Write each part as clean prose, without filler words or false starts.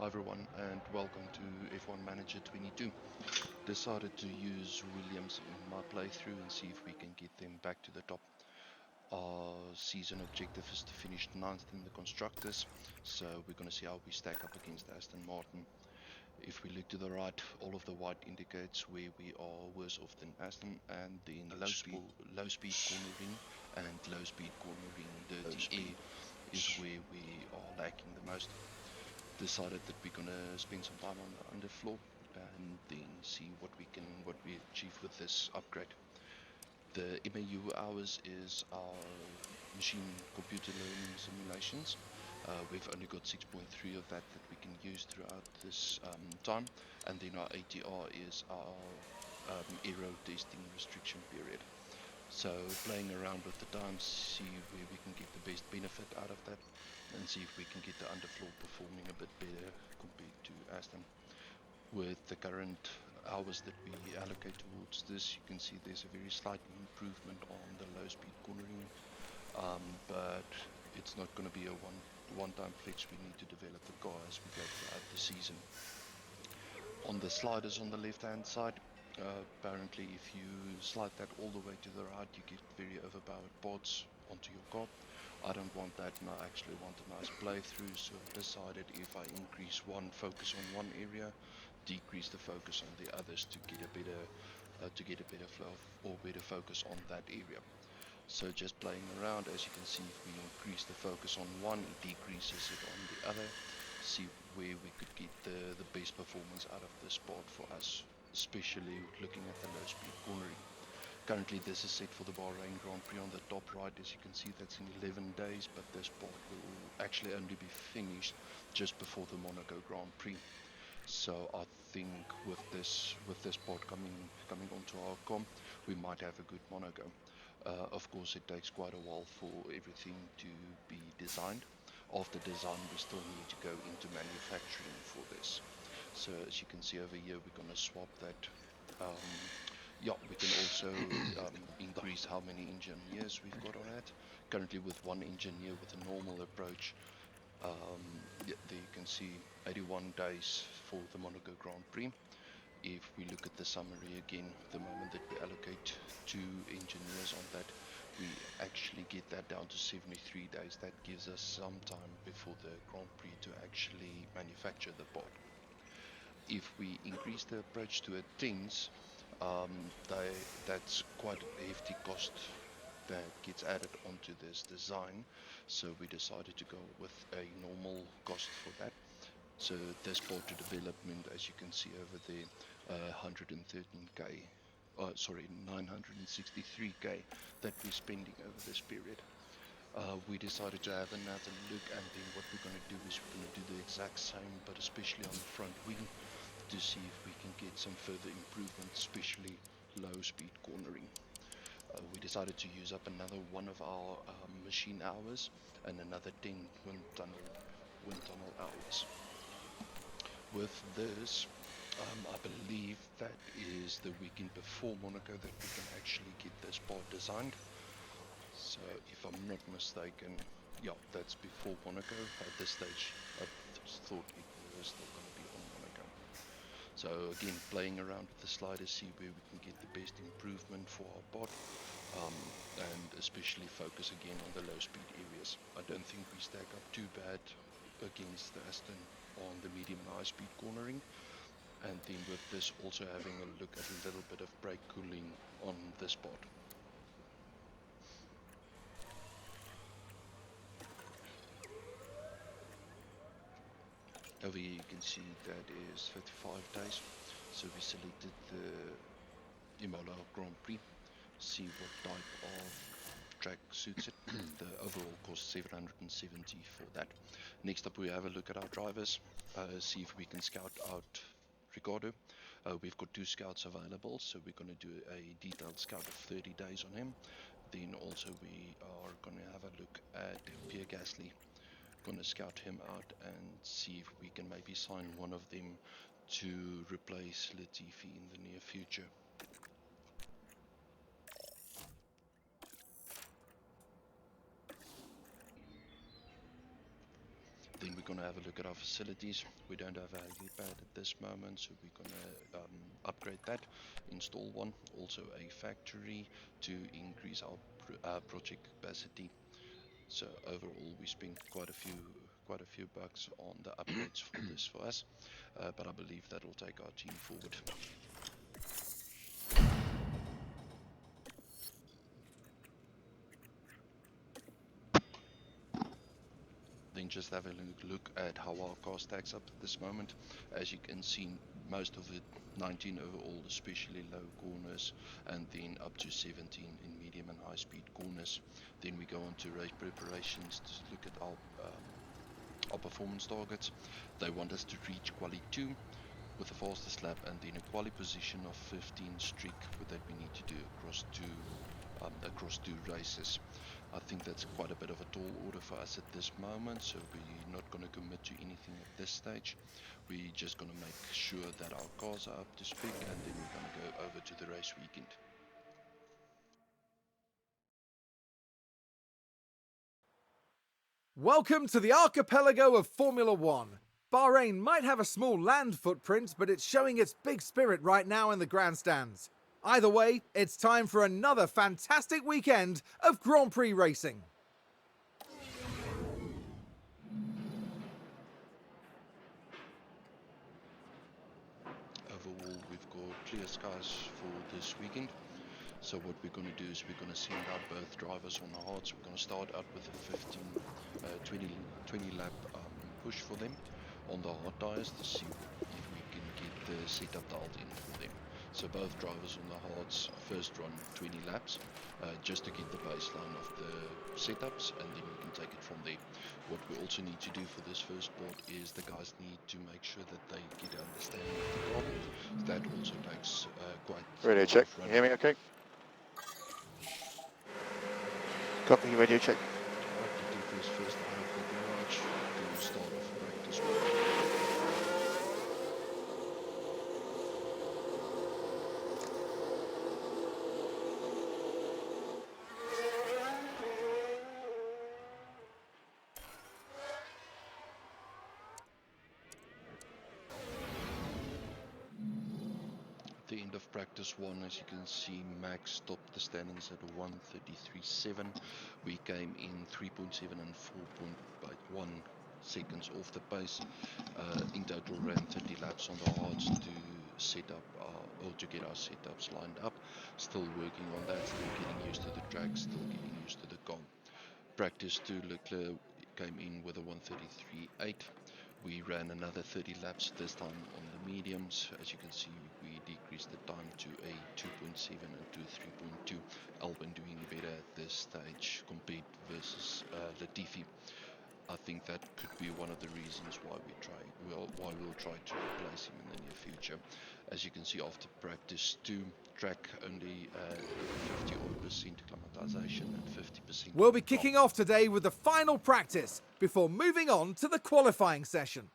Hi everyone and welcome to F1 Manager 22. Decided to use Williams in my playthrough and see if we can get them back to the top. Our season objective is to finish 9th in the Constructors, so we're going to see how we stack up against Aston Martin. If we look to the right, all of the white indicates where we are worse off than Aston, and then low speed cornering and low speed cornering dirty air is where we are lacking the most. Decided that we're gonna spend some time on the underfloor and then see what we achieve with this upgrade. The MAU hours is our machine computer learning simulations. We've only got 6.3 of that we can use throughout this time, and then our ATR is our aero testing restriction period. So playing around with the times, see where we can get the best benefit out of that, and see if we can get the underfloor performing a bit better compared to Aston. With the current hours that we allocate towards this, you can see there's a very slight improvement on the low speed cornering, but it's not going to be a one-time fix. We need to develop the car as we go throughout the season. On the sliders on the left hand side, apparently if you slide that all the way to the right, you get very overpowered pods onto your car. I don't want that, and I actually want a nice playthrough, so I decided if I increase one focus on one area, decrease the focus on the others to get a better flow or better focus on that area. So just playing around, as you can see, if we increase the focus on one, it decreases it on the other. See where we could get the best performance out of this part for us, especially looking at the low speed cornering. Currently this is set for the Bahrain Grand Prix on the top right. As you can see, that's in 11 days, but this part will actually only be finished just before the Monaco Grand Prix. So I think with this part coming onto our comp, we might have a good Monaco. Of course, it takes quite a while for everything to be designed. After design, we still need to go into manufacturing for this. So as you can see over here, we're going to swap that. Um, yeah, we can also increase how many engineers we've got on it. Currently with one engineer with a normal approach, yeah, there you can see 81 days for the Monaco Grand Prix. If we look at the summary again, the moment that we allocate 2 engineers on that, we actually get that down to 73 days. That gives us some time before the Grand Prix to actually manufacture the part. If we increase the approach to a tens, that's quite a hefty cost that gets added onto this design. So we decided to go with a normal cost for that. So this part to development, as you can see over there, 113k, sorry, 963k that we're spending over this period. We decided to have another look, and then what we're going to do is we're going to do the exact same, but especially on the front wing, to see if we can get some further improvement, especially low speed cornering. We decided to use up another one of our machine hours and another 10 wind tunnel hours. With this, I believe that is the weekend before Monaco that we can actually get this part designed. So if I'm not mistaken, yeah, that's before Monaco. At this stage, I thought it was still going to be on Monaco. So again, playing around with the sliders, see where we can get the best improvement for our pod, um, and especially focus again on the low speed areas. I don't think we stack up too bad against the Aston on the medium and high speed cornering, and then with this also having a look at a little bit of brake cooling on this part. Over here you can see that is 55 days. So we selected the Imola Grand Prix, see what type of track suits it. The overall cost 770 for that. Next up we have a look at our drivers, see if we can scout out Ricardo. We've got 2 scouts available, so we're going to do a detailed scout of 30 days on him. Then also we are going to have a look at Pierre Gasly. Going to scout him out and see if we can maybe sign one of them to replace Latifi in the near future. Then we're going to have a look at our facilities. We don't have a helipad at this moment, so we're going to upgrade that, install one, also a factory to increase our project capacity. So overall, we spent quite a few bucks on the upgrades for this for us, but I believe that will take our team forward. Then just have a look at how our car stacks up at this moment. As you can see, most of it 19 overall, especially low corners, and then up to 17 in medium and high speed corners. Then we go on to race preparations to look at our performance targets. They want us to reach quali 2 with the fastest lap, and then a quali position of 15 streak that we need to do across two races. I think that's quite a bit of a tall order for us at this moment, so we're not going to commit to anything at this stage. We're just going to make sure that our cars are up to speed, and then we're going to go over to the race weekend. Welcome to the archipelago of Formula One. Bahrain might have a small land footprint, but it's showing its big spirit right now in the grandstands. Either way, it's time for another fantastic weekend of Grand Prix racing. Overall, we've got clear skies for this weekend. So what we're going to do is we're going to send out both drivers on the hards. We're going to start out with a 20 lap push for them on the hard tires to see if we can get the setup dialed in for them. So both drivers on the hards first run 20 laps just to get the baseline of the setups, and then we can take it from there. What we also need to do for this first part is the guys need to make sure that they get an understanding of the car. That also takes quite radio check. Can you hear me okay? Copy, radio check. Right, the DP is first out of the garage to start off practice. At the end of practice 1, as you can see, Max stopped the standings at 1:33.7. We came in 3.7 and 4.1 seconds off the pace. In total, ran 30 laps on the hards to set up or to get our setups lined up. Still working on that, still getting used to the track, still getting used to the car. Practice 2, Leclerc came in with a 1:33.8. We ran another 30 laps, this time on the mediums. As you can see, we decreased the time to a 2.7 and to 3.2. Albon doing better at this stage compared versus Latifi. I think that could be one of the reasons why we'll try to replace him in the near future. As you can see, after practice 2, track only 50% acclimatization and 50%. We'll be kicking off today with the final practice before moving on to the qualifying session.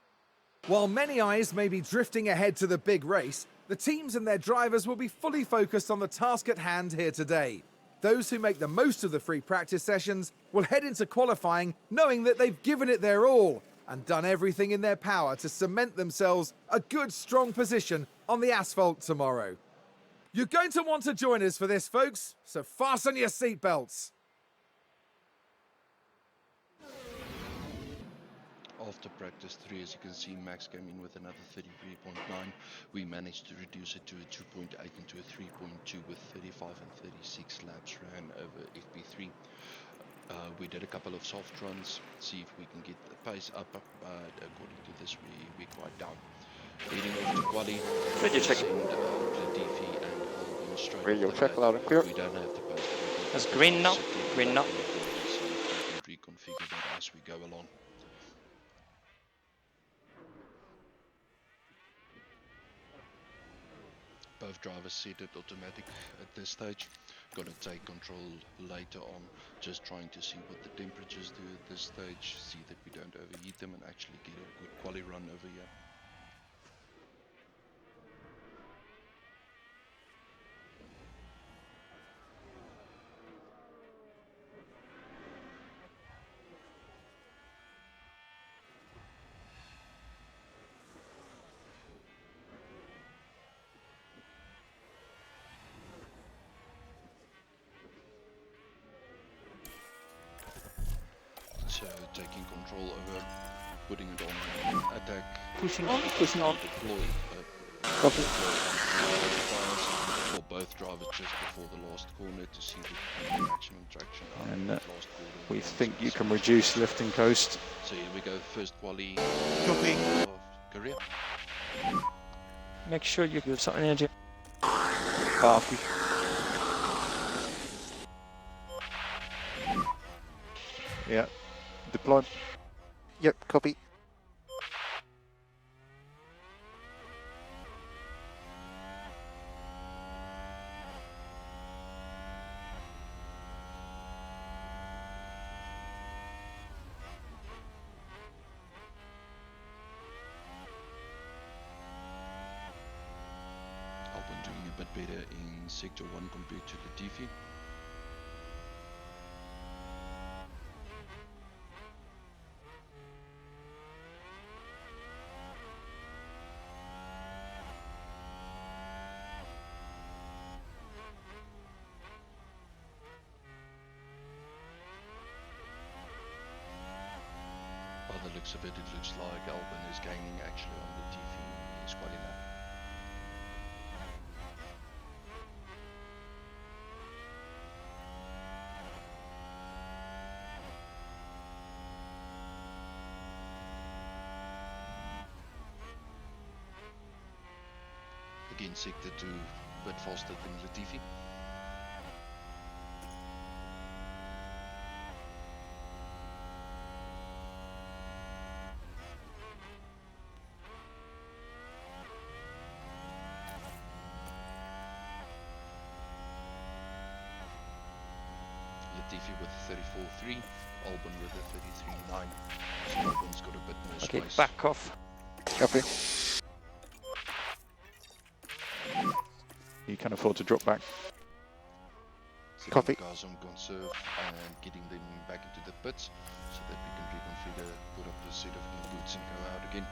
While many eyes may be drifting ahead to the big race, the teams and their drivers will be fully focused on the task at hand here today. Those who make the most of the free practice sessions will head into qualifying knowing that they've given it their all and done everything in their power to cement themselves a good, strong position on the asphalt tomorrow. You're going to want to join us for this, folks, so fasten your seatbelts. After practice 3, as you can see, Max came in with another 33.9. We managed to reduce it to a 2.8 and to a 3.2 with 35 and 36 laps ran over FP3. We did a couple of soft runs, see if we can get the pace up, but according to this, we're quite down. Leading off to quali, Radio check. Latifi and Albon straight Radio off the check, bat. loud and clear. We don't have the pace. That's green now, green now. So we can reconfigure that as we go along. Both drivers set it automatic at this stage. Gonna take control later on, just trying to see what the temperatures do at this stage, see that we don't overheat them and actually get a good quali run over here. So taking control over, putting it on attack, Pushing on. deploy, Copy. for both drivers just before the last corner to see the maximum traction out And of the last quarter. we think you can reduce lift and coast. So here we go, first quali Copy. of Korea. Make sure you give some energy. Copy. Yeah. Deploy. Yep, copy. Albon doing a bit better in sector 1 compared to Latifi. By the looks of it, it looks like Albon is gaining actually on Latifi in his quali lap. Again, sector 2 a bit faster than Latifi. Latifi with 34.3, Albon with a 33.9. So Albon's got a bit more Okay, space. back off. Copy. You can afford to drop back. Setting Copy. cars on conserve and getting them back into the pits so that we can reconfigure, put up a set of new boots and go out again.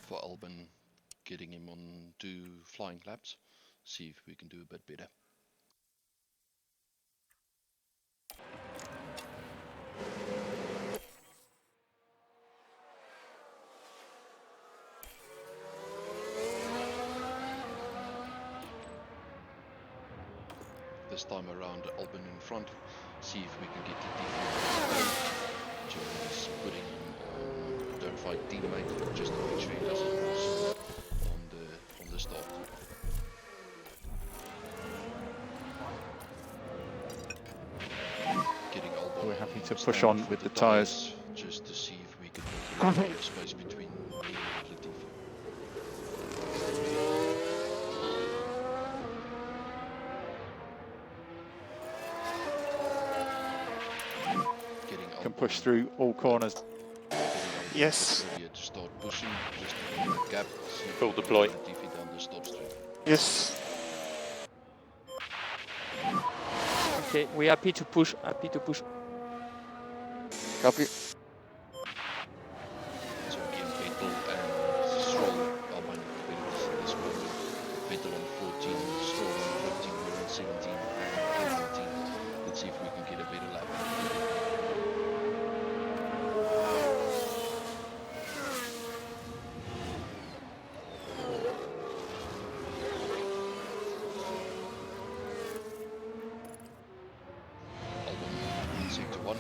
For Albon, getting him on 2 flying laps, see if we can do a bit better. This time around, Albon in front, see if we can get the defense just putting him on don't fight teammate, just to make sure he doesn't lose on the start. Getting Albon. We're happy to stand push on for with the tyres. just to see if we can make a little bit of space between me and Latifi. Getting Can Albon, push through all corners. getting Albon Yes. earlier to start pushing, just to fill that gap. See if Full we can deploy. get Latifi down the stop straight. Yes. Okay, we're happy to push. Copy. So again, Vettel and Stroll are my competitors at this moment. Vettel on 14, Stroll on 15, we're on 17 and 18. Let's see if we can get a better lap. Albon in sector 1.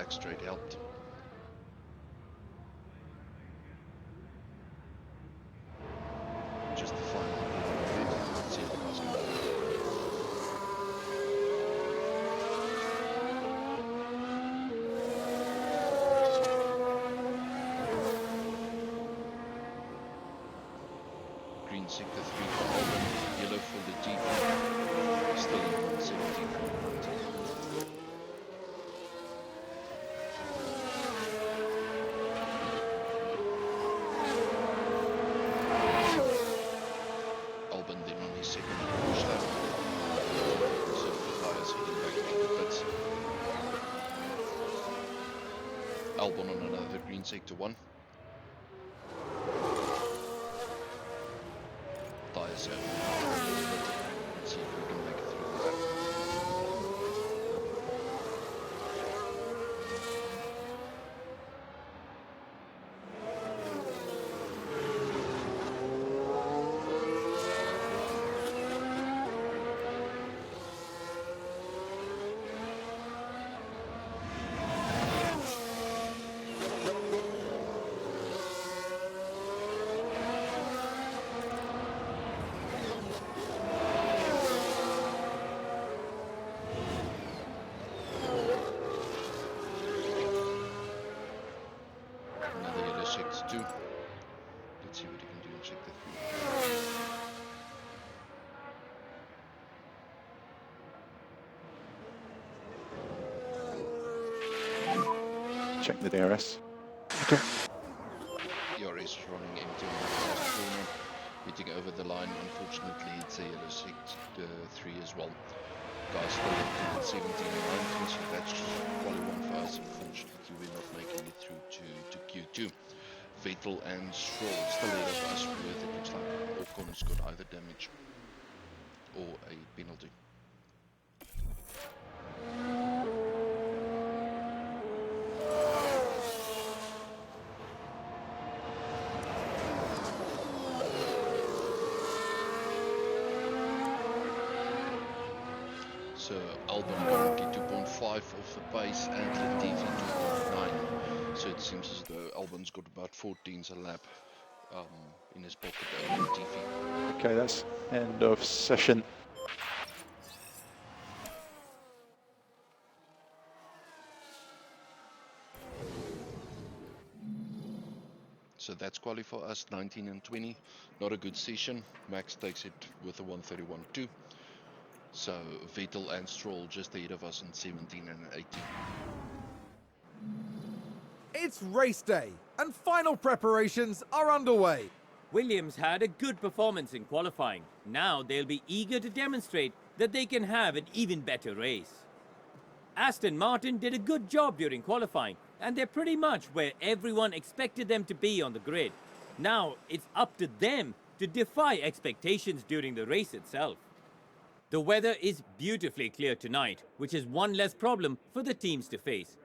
back straight helped. Just the final bit. Let's see how the guys go. Green sector 3 for Albon, yellow for the GP, still in 117.90. Albon then on his second push lap, so the tyres heading back into the pits. Albon on another green sector 1. Tyres out. Let's see if we can make it through that. Another yellow sector 2. Let's see what he can do in sector 3. Check the DRS. DRS is running empty on the first corner, hitting over the line. Unfortunately, it's a yellow sector 3 as well. Guys still left at 17 and 19, so that's quali 1 for us. Unfortunately, we're not making it through to Q2. Vettel and Stroll still ahead of us with, it looks like Ocon's got either damage or a penalty. So Albon currently 2.5 off the pace and Latifi 2.9. So it seems as though Albon's got about 14s a lap in his pocket over Latifi. Okay, that's end of session. So that's quali for us, 19 and 20. Not a good session. Max takes it with a 131.2. So Vettel and Stroll just ahead of us in 17 and 18. It's race day, and final preparations are underway. Williams had a good performance in qualifying. Now they'll be eager to demonstrate that they can have an even better race. Aston Martin did a good job during qualifying, and they're pretty much where everyone expected them to be on the grid. Now it's up to them to defy expectations during the race itself. The weather is beautifully clear tonight, which is one less problem for the teams to face.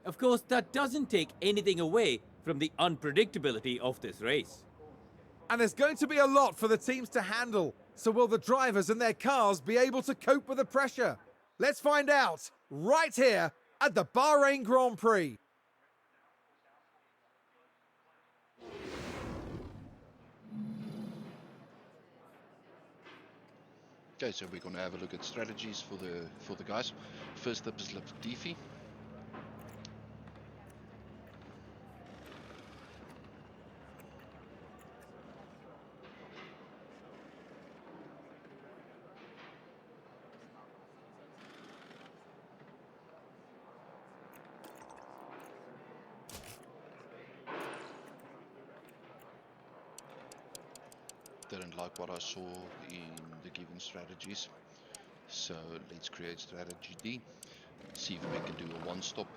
Of course, that doesn't take anything away from the unpredictability of this race. And there's going to be a lot for the teams to handle. So will the drivers and their cars be able to cope with the pressure? Let's find out right here at the Bahrain Grand Prix. Okay, so we're gonna have a look at strategies for the guys. First up is Latifi. Didn't like what I saw in the given strategies, so let's create strategy D, see if we can do a one-stop.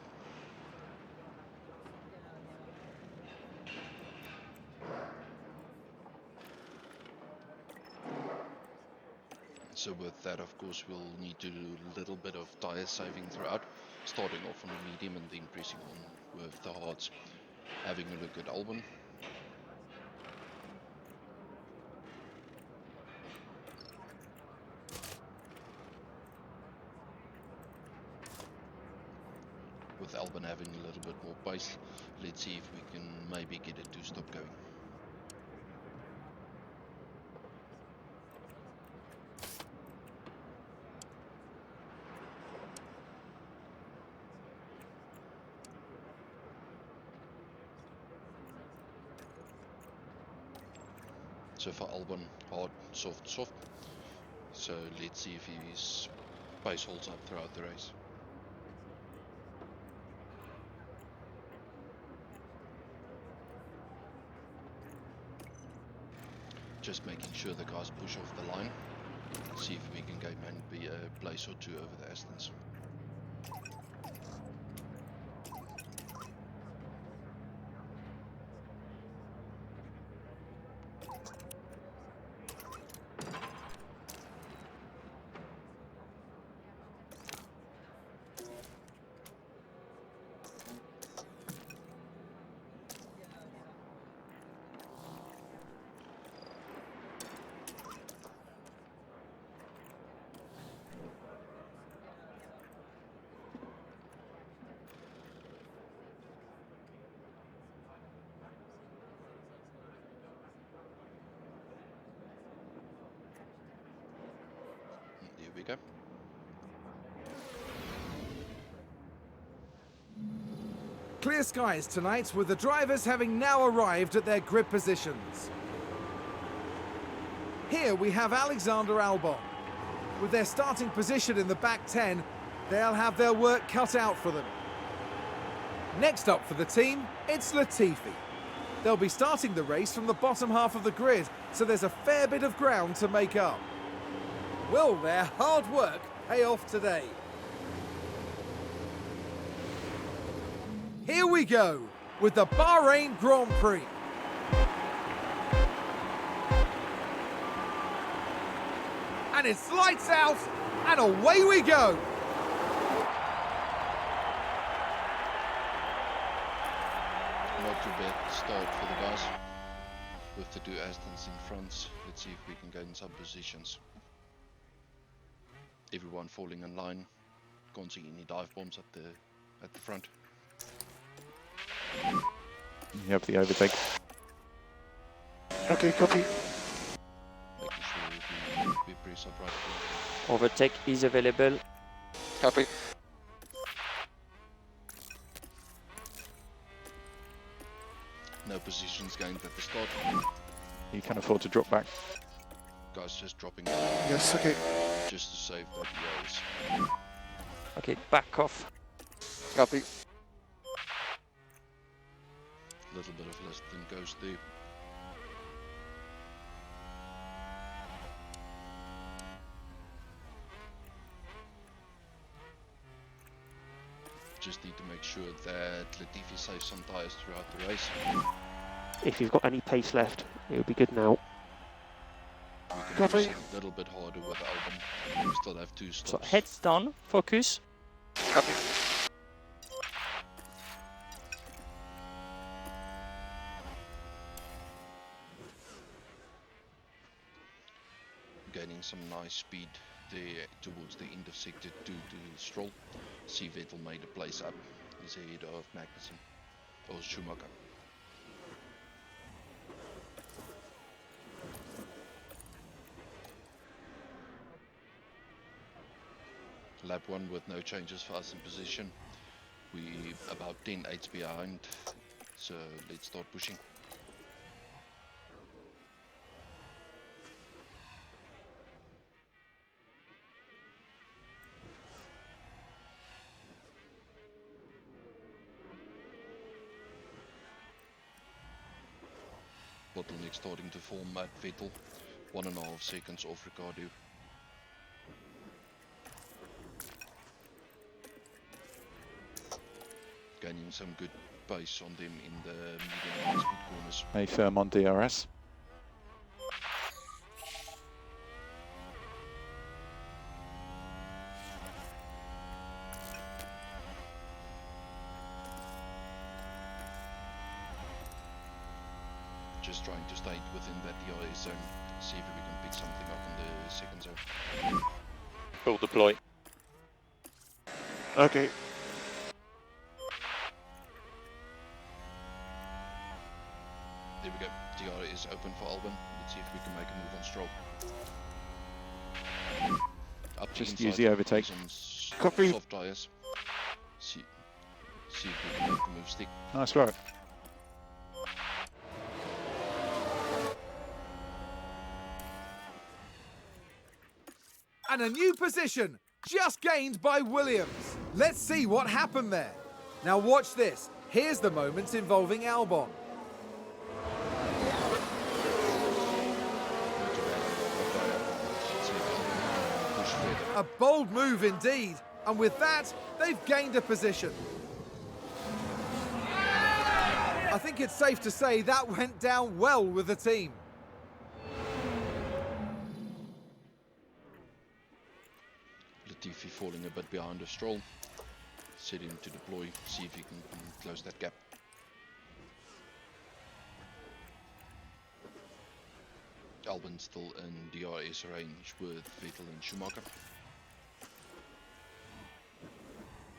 So with that, of course, we'll need to do a little bit of tire saving throughout, starting off on a medium and then pressing on with the hards. Having a look at Albon. With Albon having a little bit more pace, let's see if we can maybe get it to stop going. So for Albon, hard, soft, soft. So let's see if his pace holds up throughout the race. Just making sure the guys push off the line. See if we can gain maybe a place or two over the Astons. Here we go. Clear skies tonight, with the drivers having now arrived at their grid positions. Here we have Alexander Albon. With their starting position in the back 10, they'll have their work cut out for them. Next up for the team, it's Latifi. They'll be starting the race from the bottom half of the grid, so there's a fair bit of ground to make up. Will their hard work pay off today? Here we go with the Bahrain Grand Prix. And it's lights out and away we go. Not too bad start for the guys. With the two Astons in front, let's see if we can gain some positions. Everyone falling in line. Can't see any dive bombs at the front. You have the overtake. Okay, copy. Making sure we press up right. Overtake is available. Copy. No positions gained at the start. You can afford to drop back. Guys just dropping Yes, okay. just to save that race. Okay, back off. Copy. Little bit of less than goes there. Just need to make sure that Latifi saves some tyres throughout the race. If you've got any pace left, it would be good now. We can Copy. push a little bit harder with Albon. We still have 2 So stops. heads down, focus. Copy. Gaining some nice speed there towards the end of sector 2 to Stroll. See Vettel made a place up. He's ahead of Magnussen or Schumacher. Lap 1 with no changes for us in position. We about 10/8 behind, so let's start pushing. Bottleneck starting to form at Vettel, 1.5 seconds off Ricardo. Gaining some good pace on them in the medium and speed corners. Stay firm on DRS. Just trying to stay within that DRS zone, see if we can pick something up in the second zone. Full deploy. Okay. DRS open for Albon. Let's see if we can make a move on Stroll. Up to Just inside, use the overtake. he's on Copy. soft tyres. See if we can make the move stick. Nice work. And a new position, just gained by Williams. Let's see what happened there. Now watch this. Here's the moments involving Albon. A bold move indeed, and with that, they've gained a position. I think it's safe to say that went down well with the team. Latifi falling a bit behind of Stroll. Set him to deploy, see if he can close that gap. Albon still in DRS range with Vettel and Schumacher.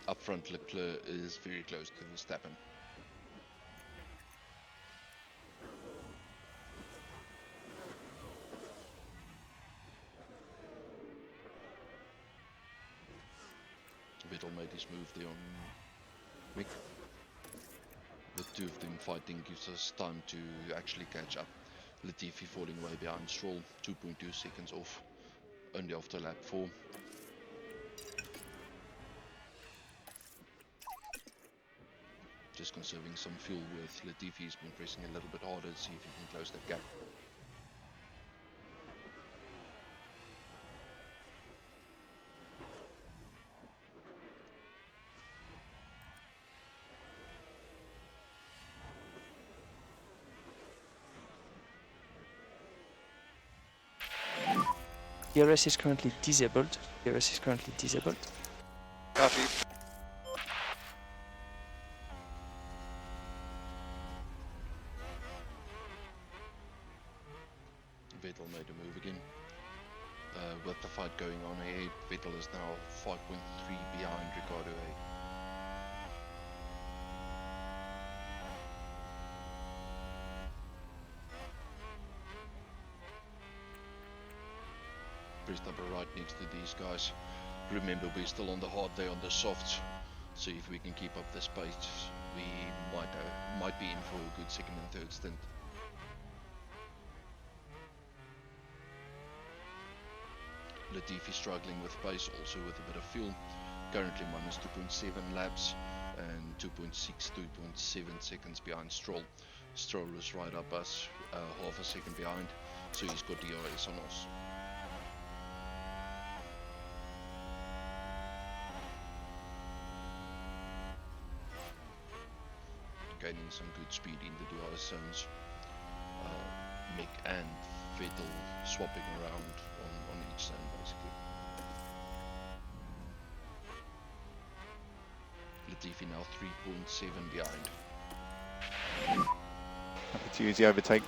Up front, Leclerc is very close to Verstappen. Vettel made his move there on Mick. The two of them fighting gives us time to actually catch up. Latifi falling way behind Stroll, 2.2 seconds off, only after lap 4. Just conserving some fuel with Latifi's been pressing a little bit harder to see if he can close that gap. DRS is currently disabled. DRS is currently disabled. Copy. Vettel made a move again. With the fight going on ahead, Vettel is now 5.3 behind Ricciardo A. Pressed up right next to these guys. Remember, we're still on the hard, they're on the softs. So if we can keep up this pace, we might be in for a good second and third stint. Latifi struggling with pace, also with a bit of fuel. Currently minus 2.7 laps and 2.7 seconds behind Stroll. Stroll is right up us, half a second behind, so he's got DRS on us. Gaining some good speed in the DRS zones. Mick and Vettel swapping around on each zone basically. Latifi now 3.7 behind. Happy to use the overtake.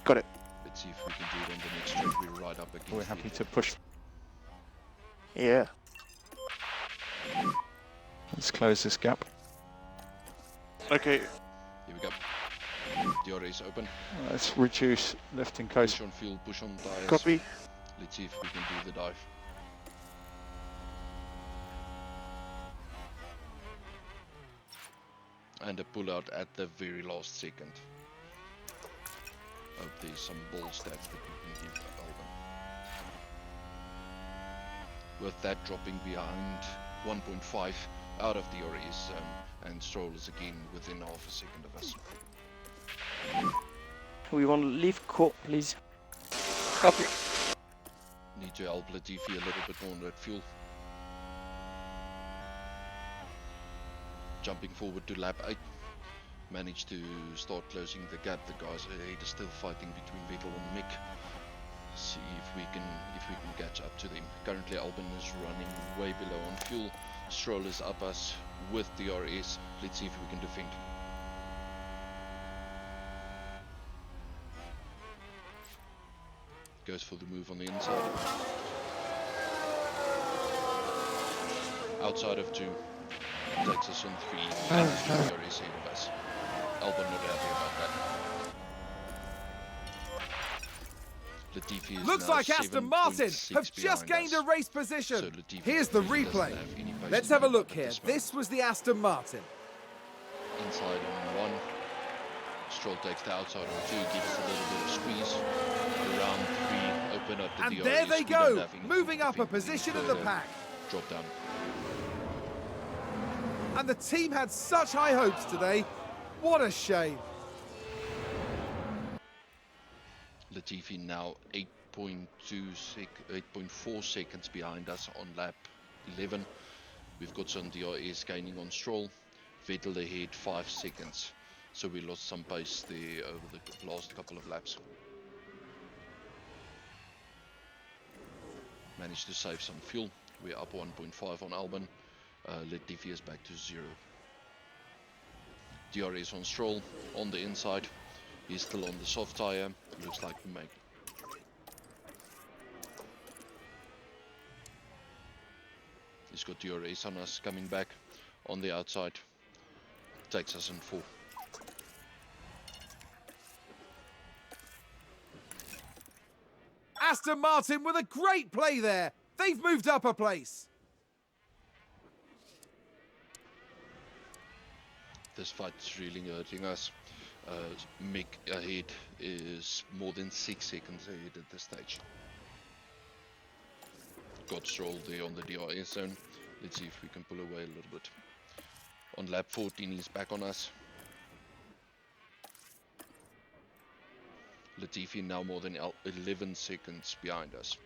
Got it. Let's see if we can do it on the next straight. We're right up against We're happy Vettel. to push. Yeah. Let's close this gap. Okay. Here we go. DRS open. Let's reduce left and coast. Push on fuel, push on tires. Copy. Let's see if we can do the dive. And a pull out at the very last second. Hope there's some ball stats that we can give Albon. With that dropping behind 1.5 out of DRS and Stroll is again within half a second of us. We want to leave court, please. Copy. Need to help Latifi a little bit more on that fuel. Jumping forward to lap 8. Managed to start closing the gap. The guys ahead are still fighting between Vettel and Mick. See if we can catch up to them. Currently Albon is running way below on fuel. Stroll is up us with DRS. Let's see if we can defend. Goes for the move on the inside. Outside of 2. Takes us on 3. And DRS ahead of us. Albon not happy about that. Latifi is Looks now like Aston Martin 7.6 have just behind gained a us. race position. So Latifi Here's the really doesn't replay. have any pace Let's to have a keep look up at here. this moment. This was the Aston Martin. Inside on 1. Stroll takes the outside on 2, gives a little bit of squeeze. Around 3, open up the And DRS. there they We don't go, have anything moving to up a defend position in the further. pack. Drop down. And the team had such high hopes today. What a shame. Latifi now 8.4 seconds behind us on lap 11. We've got some DRS gaining on Stroll. Vettel ahead 5 seconds. So we lost some pace there over the last couple of laps. Managed to save some fuel. We're up 1.5 on Albon. Latifi is back to 0. DRS on Stroll on the inside. He's still on the soft tyre. Looks like we make. He's got DRS on us coming back on the outside. Takes us in 4. Aston Martin with a great play there. They've moved up a place. This fight's really hurting us. Mick ahead is more than 6 seconds ahead at this stage. Got Stroll there on the DRS zone. Let's see if we can pull away a little bit. On lap 14 he's back on us. Latifi now more than 11 seconds behind us.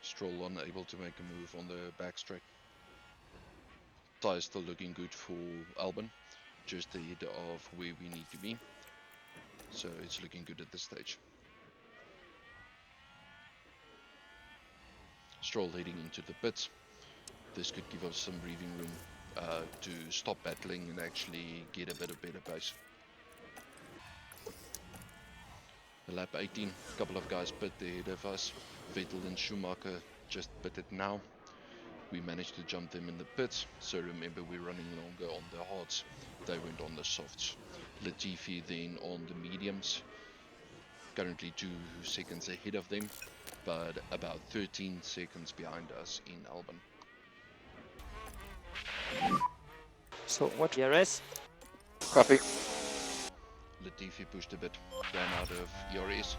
Stroll unable to make a move on the backstraight. Tyre still looking good for Albon, just ahead of where we need to be. So it's looking good at this stage. Stroll heading into the pits. This could give us some breathing room to stop battling and actually get a bit of better pace. Lap 18, a couple of guys pit ahead of us. Vettel and Schumacher just pitted now. We managed to jump them in the pits, so remember we're running longer on the hards. They went on the softs. Latifi then on the mediums. Currently 2 seconds ahead of them, but about 13 seconds behind us in Albon. So what DRS? Copy. Latifi pushed a bit, ran out of ERS,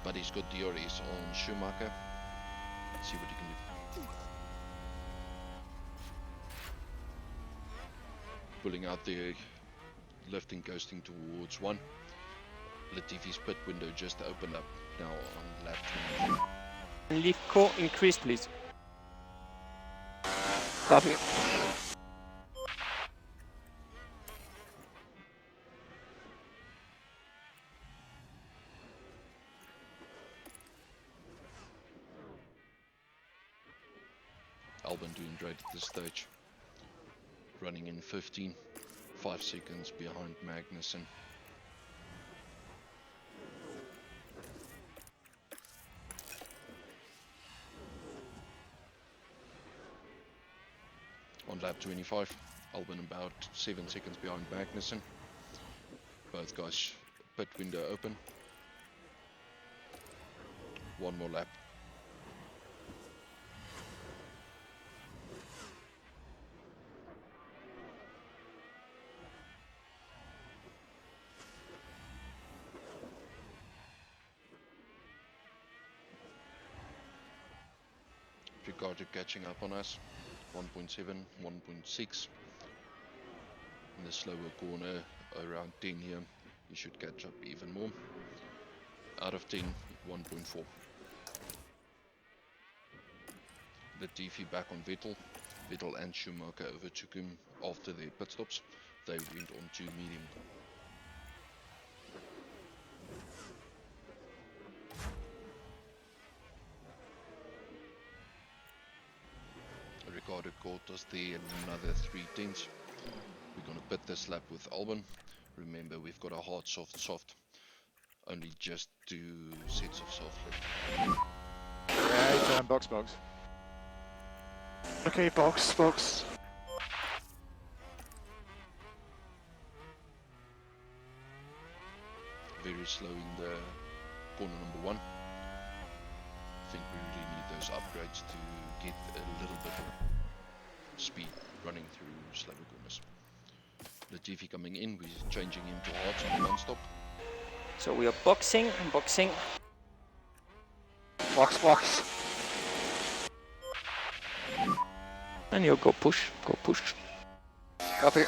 but he's got DRS on Schumacher. Let's see what he can do. Pulling out the lifting, coasting towards 1. Latifi's pit window just opened up now on lap 20. Leave core increase, please. Copy. Albon doing great at this stage. Running in 15, 5 seconds behind Magnussen. On lap 25, Albon about 7 seconds behind Magnussen. Both guys pit window open. One more lap. Ricardo catching up on us. 1.7, 1.6. In the slower corner, around 10 here, he should catch up even more. Out of 10, 1.4. Latifi back on Vettel. Vettel and Schumacher overtook him after their pit stops. They went on to medium. Ricardo caught us there another 3/10. We're gonna pit this lap with Albon. Remember, we've got a hard, soft, soft. Only just 2 sets of soft left. Yeah, turn box. Okay, box. very slow in the corner number 1. I think we really need those upgrades to get a little bit of speed running through slower corners. Latifi coming in, we're changing him to hards on 1 stop. So we are boxing and boxing. Box, box. And you go push, go push. Copy.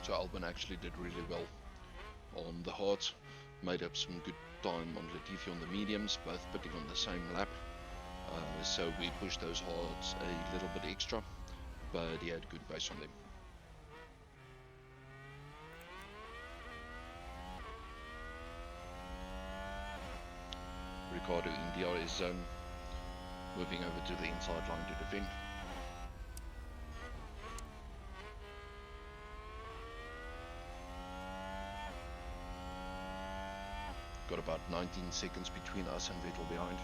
So Albin actually did really well on the hards, made up some good time on Latifi on the mediums, both putting on the same lap. So we pushed those hards a little bit extra, but he had good pace on them. Ricardo in DRS zone, moving over to the inside line to defend. Got about 19 seconds between us and Vettel behind.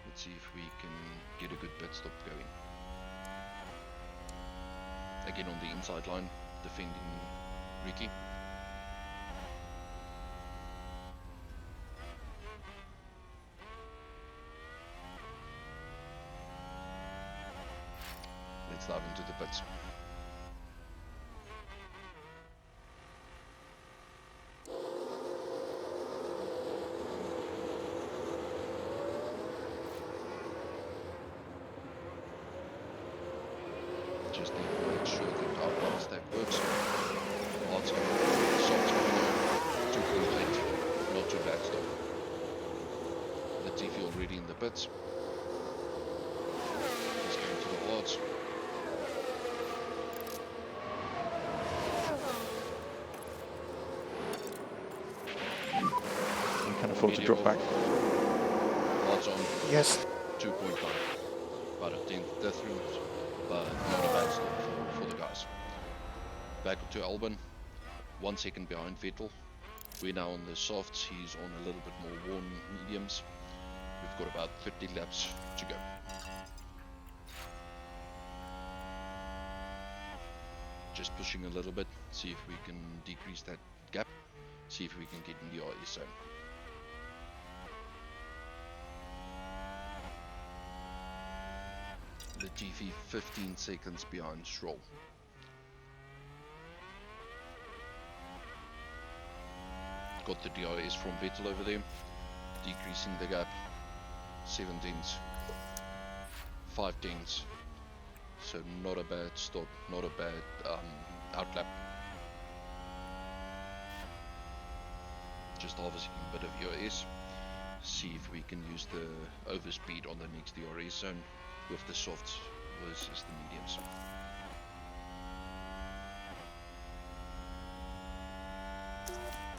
Let's see if we can get a good pit stop going. Again on the inside line, defending Ricky. Let's dive into the pits. Just need to make sure that our ball stack works. Lots of softs coming on, 2.8, not too bad stop. Latifi already in the pits. He's going to the hards. You can afford to drop back. Hards on, Yes. 2.9. About a 10th death route, but not a bad stop for the guys. Back to Albin, 1 second behind Vettel. We're now on the softs, he's on a little bit more worn mediums. We've got about 30 laps to go. Just pushing a little bit, see if we can decrease that gap, see if we can get in the IS zone. Latifi 15 seconds behind Stroll. Got the DRS from Vettel over there, decreasing the gap, 17s, 5 tenths, so not a bad stop, not a bad outlap. Just harvesting a bit of DRS, see if we can use the overspeed on the next DRS zone with the softs versus the mediums.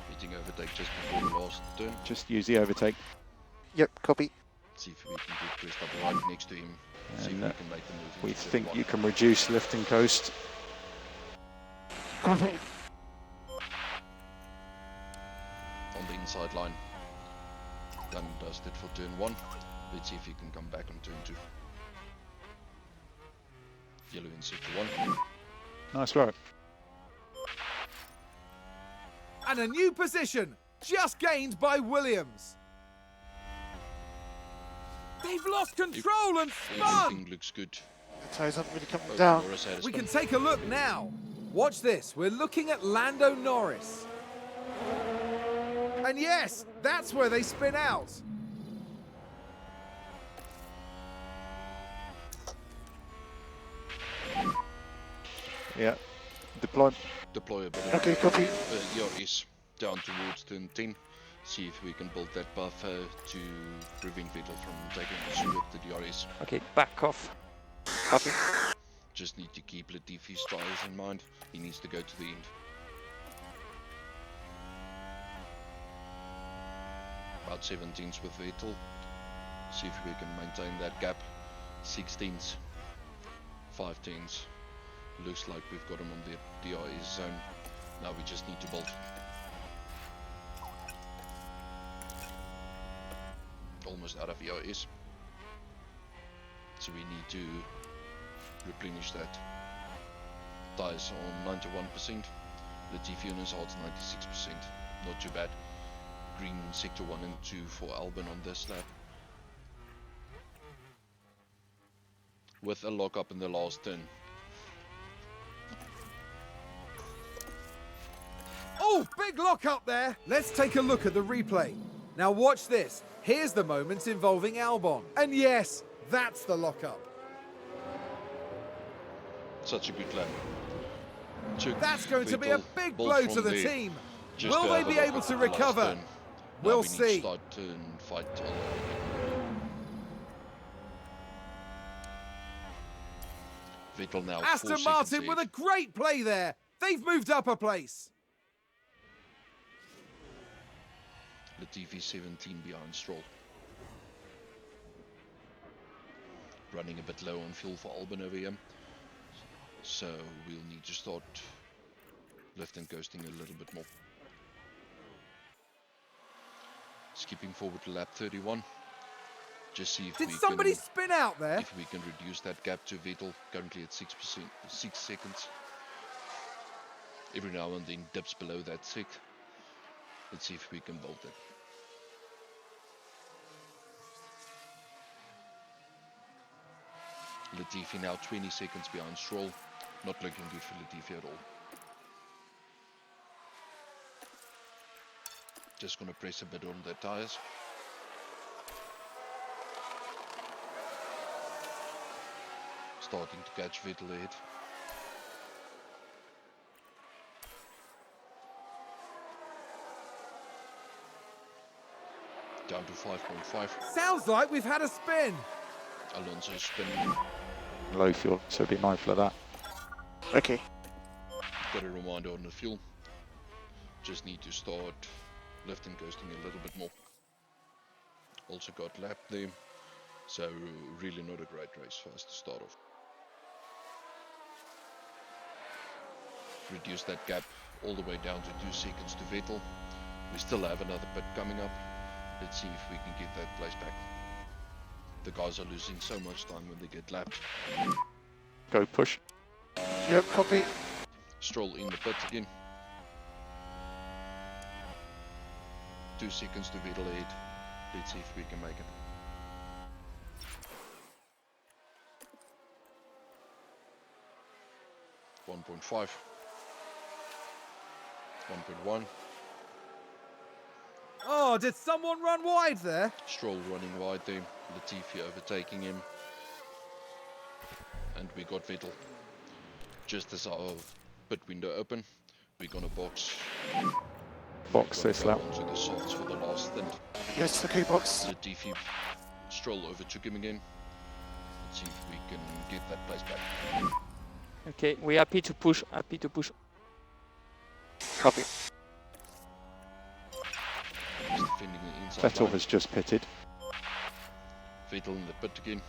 Hitting overtake just before the last turn. Just use the overtake. Yep, copy. See if we can get Chris up right next to him. See if And we can make the move. we into think J1. you can reduce lift and coast. Copy. On the inside line. Done and dusted for turn 1. Let's see if he can come back on turn 2. Yellow in sector 1. Nice work. And a new position, just gained by Williams. They've lost control and spun. Everything looks good. The tyres aren't really coming Both down. Norris had a We spin. can take a look now. Watch this, we're looking at Lando Norris. And yes, that's where they spin out. Yeah. Deploy. Deploy a bit Okay, of copy. ERS down towards turn 10. See if we can build that buffer to prevent Vettel from taking us with the DRS. Okay, back off. Copy. Just need to keep Latifi's tyres in mind. He needs to go to the end. About 17s with Vettel. See if we can maintain that gap. 16s. 15s. Looks like we've got him on the DRS zone. Now we just need to build. Almost out of ERS. So we need to replenish that. Tyres on 91%. Latifi on his hards 96%. Not too bad. Green sector 1 and 2 for Albon on this lap. With a lock up in the last turn. Oh, big lock up there. Let's take a look at the replay. Now watch this. Here's the moment involving Albon. And yes, that's the lock up. Such a good lap. That's going to be a big blow to the team. Just Will they be able to recover? We'll see. Start turn fight all over again. Vettel now. Aston Martin with a great play there. They've moved up a place. Latifi 17 behind Stroll. Running a bit low on fuel for Albon over here. So we'll need to start lift and coasting a little bit more. Skipping forward to lap 31. Just see if Did somebody spin out there? If we can reduce that gap to Vettel, currently at 6 seconds. Every now and then dips below that 6. Let's see if we can build it. Latifi now 20 seconds behind Stroll. Not looking good for Latifi at all. Just gonna press a bit on the tires. Starting to catch Vettel ahead. Down to 5.5. Sounds like we've had a spin. Alonso spinning. Low fuel, so be mindful of that. Okay. Got a reminder on the fuel. Just need to start lift and coasting a little bit more. Also got lap there. So really not a great race for us to start off. Reduce that gap all the way down to 2 seconds to Vettel. We still have another pit coming up. Let's see if we can get that place back. The guys are losing so much time when they get lapped. Go push. Yep, copy. Stroll in the pit again. 2 seconds to Vettel ahead. Let's see if we can make it. .5. 1.1. Oh, did someone run wide there? Stroll running wide there. Latifi overtaking him. And we got Vettel. Just as our pit window open, we're gonna box This lap. onto the softs for the last stint. Yes, okay, box. Latifi, Stroll overtook him again. Let's see if we can get that place back. Okay, we're happy to push. Copy. Just defending the inside Vettel line. has just pitted. Vettel in the pit again.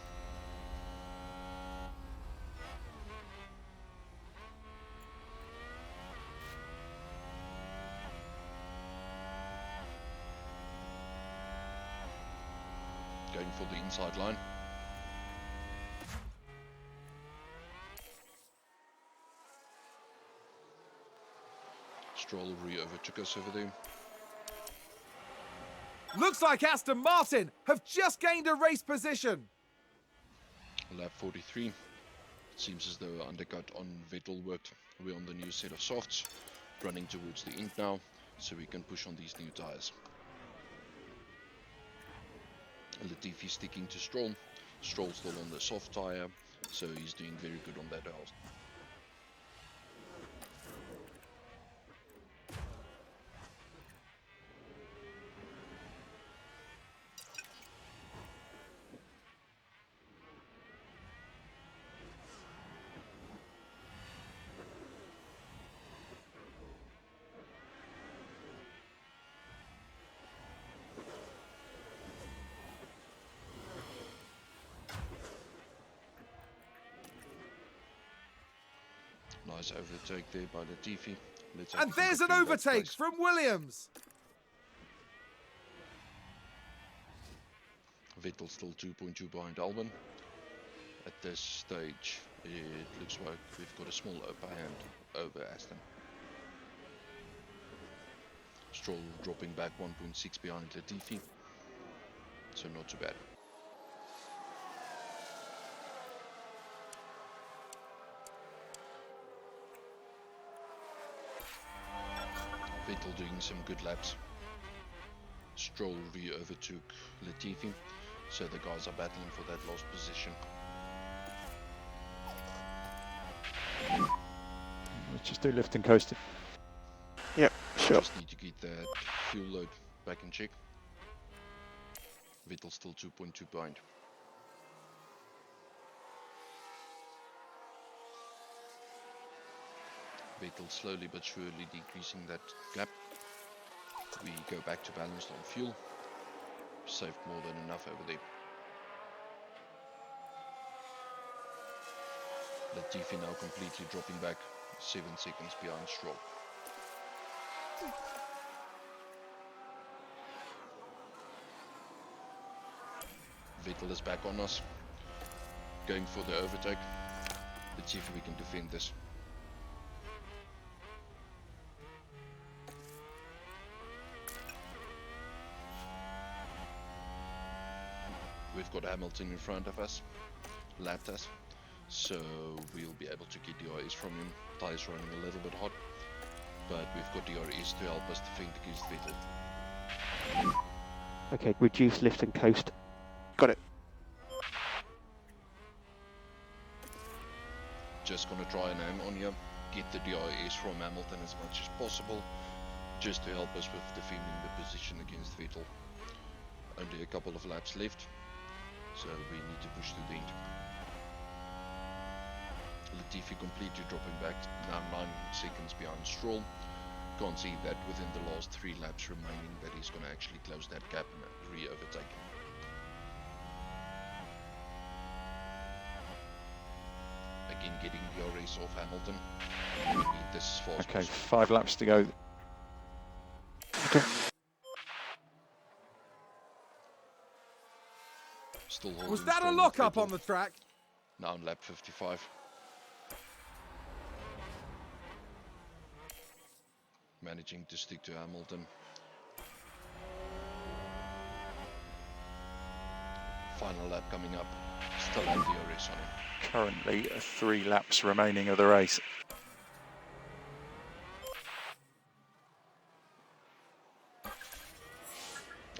Going for the inside line. Stroll re-overtook us over there. Looks like Aston Martin have just gained a race position. Lap 43. Seems as though undercut on Vettel worked. We're on the new set of softs. Running towards the end now, so we can push on these new tyres. Latifi sticking to Stroll. Stroll still on the soft tyre, so he's doing very good on that house. Nice overtake there by Latifi. And there's an overtake from Williams. Vettel still 2.2 behind Albon. At this stage, It looks like we've got a small upper hand over Aston. Stroll dropping back 1.6 behind Latifi, so not too bad. Vettel doing some good laps. Stroll re-overtook Latifi, so the guys are battling for that last position. Let's just do lift and coasting. Yep, sure. Just need to get that fuel load back in check. Vettel still 2.2 behind. Vettel slowly but surely decreasing that gap. We go back to balanced on fuel. Saved more than enough over there. Latifi now completely dropping back 7 seconds behind Stroll. Vettel is back on us, going for the overtake. Let's see if we can defend this. We've got Hamilton in front of us, lapped us, so we'll be able to get DRS from him. Tyres running a little bit hot, but we've got DRS to help us defend against Vettel. Okay, reduce lift and coast. Got it. Just gonna try and hang on here, get the DRS from Hamilton as much as possible, just to help us with defending the position against Vettel. Only a couple of laps left, so we need to push to the end. Latifi completely dropping back, now 9 seconds behind Stroll. Can't see that within the last 3 laps remaining that he's going to actually close that gap and re-overtake him. Again, getting DRS off Hamilton. We need this as fast as Okay, possible. 5 laps to go. Still holding Was that a strong with lock-up Vettel. on the track? Now on lap 55. Managing to stick to Hamilton. Final lap coming up. Still have DRS on him. Currently 3 laps remaining of the race.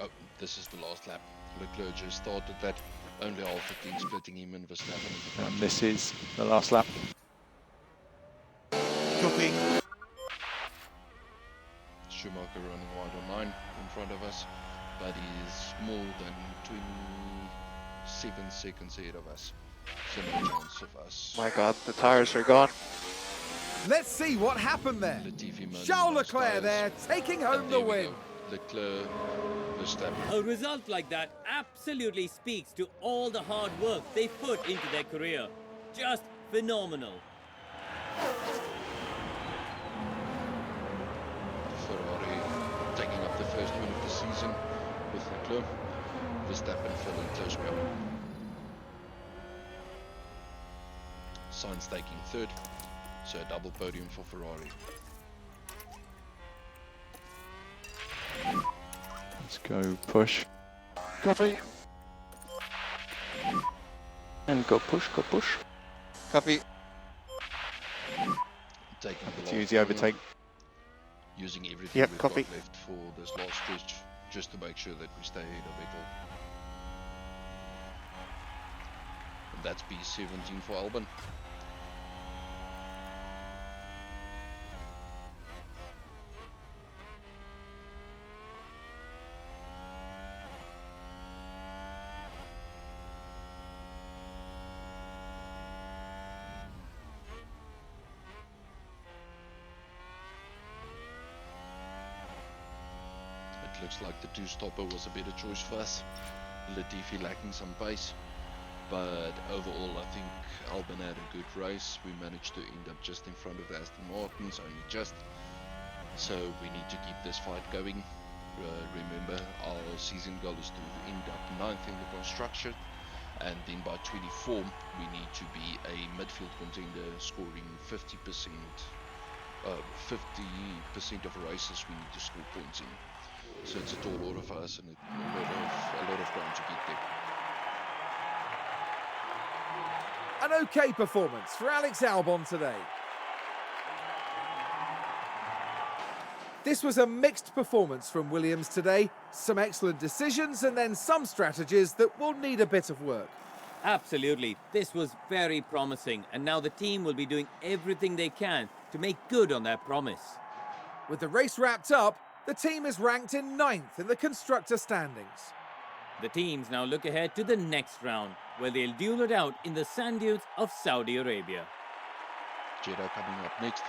Oh, this is the last lap. Leclerc just started that. Only half a team splitting him and Verstappen. And this is the last lap. Copy. Schumacher running wide on 9 in front of us, but he's more than 27 seconds ahead of us. So no chance of us. My god, the tires are gone. Let's see what happened there. Latifi moaning Charles those Leclerc tyres. there, taking home And the there we win. go. Leclerc, Verstappen. A result like that absolutely speaks to all the hard work they put into their career. Just phenomenal. Ferrari taking up the first win of the season with Leclerc. Verstappen falling close behind. Sainz taking 3rd, so a double podium for Ferrari. Let's go push. Copy. And go push, go push. Copy. Taking the To last use the corner, overtake. using everything Yep, we've copy. got left for this last stretch, just to make sure that we stay ahead of Vettel. And that's P17 for Albon. It looks like the 2-stopper was a better choice for us. Latifi lacking some pace, but overall I think Albon had a good race. We managed to end up just in front of the Aston Martins, only just. So we need to keep this fight going. Remember, our season goal is to end up 9th in the construction, And then by 24, we need to be a midfield contender, scoring 50%. 50% of races we need to score points in. So it's a tall order for us and a lot of ground to get there. An okay performance for Alex Albon today. This was a mixed performance from Williams today. Some excellent decisions and then some strategies that will need a bit of work. Absolutely. This was very promising, and now the team will be doing everything they can to make good on their promise. With the race wrapped up, the team is ranked in 9th in the constructor standings. The teams now look ahead to the next round, where they'll duel it out in the sand dunes of Saudi Arabia. Jeddah coming up next.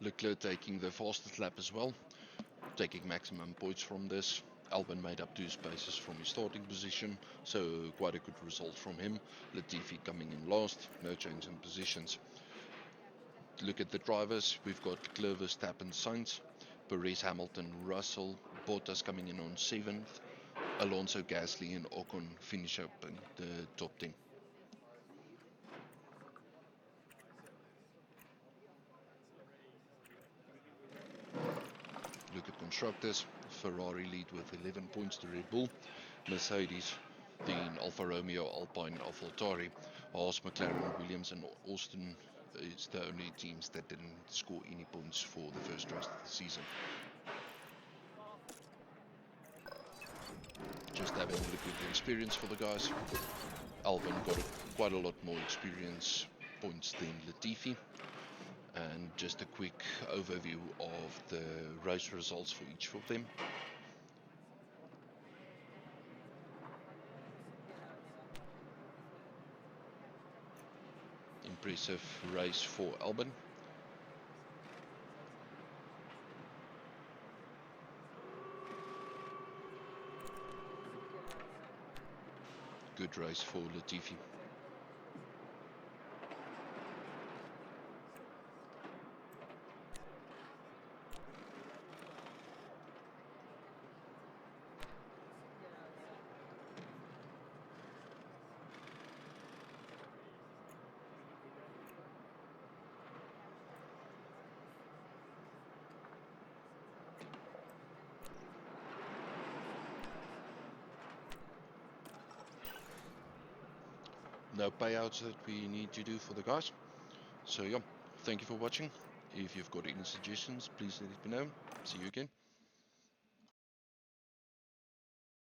Leclerc taking the fastest lap as well, taking maximum points from this. Albon made up 2 spaces from his starting position, so quite a good result from him. Latifi coming in last, no change in positions. Look at the drivers, we've got Leclerc, Verstappen, Sainz, Perez, Hamilton, Russell, Bottas coming in on 7th, Alonso, Gasly and Ocon finish up in the top 10. Look at constructors, Ferrari lead with 11 points to Red Bull, Mercedes, then Alfa Romeo, Alpine, AlphaTauri, Haas, McLaren, Williams and Austin is the only teams that didn't score any points for the first race of the season. Just having a look at the experience for the guys. Albon got quite a lot more experience points than Latifi. And just a quick overview of the race results for each of them. Impressive race for Albon. Good race for Latifi. No payouts that we need to do for the guys. So yeah, thank you for watching. If you've got any suggestions, please let me know. See you again.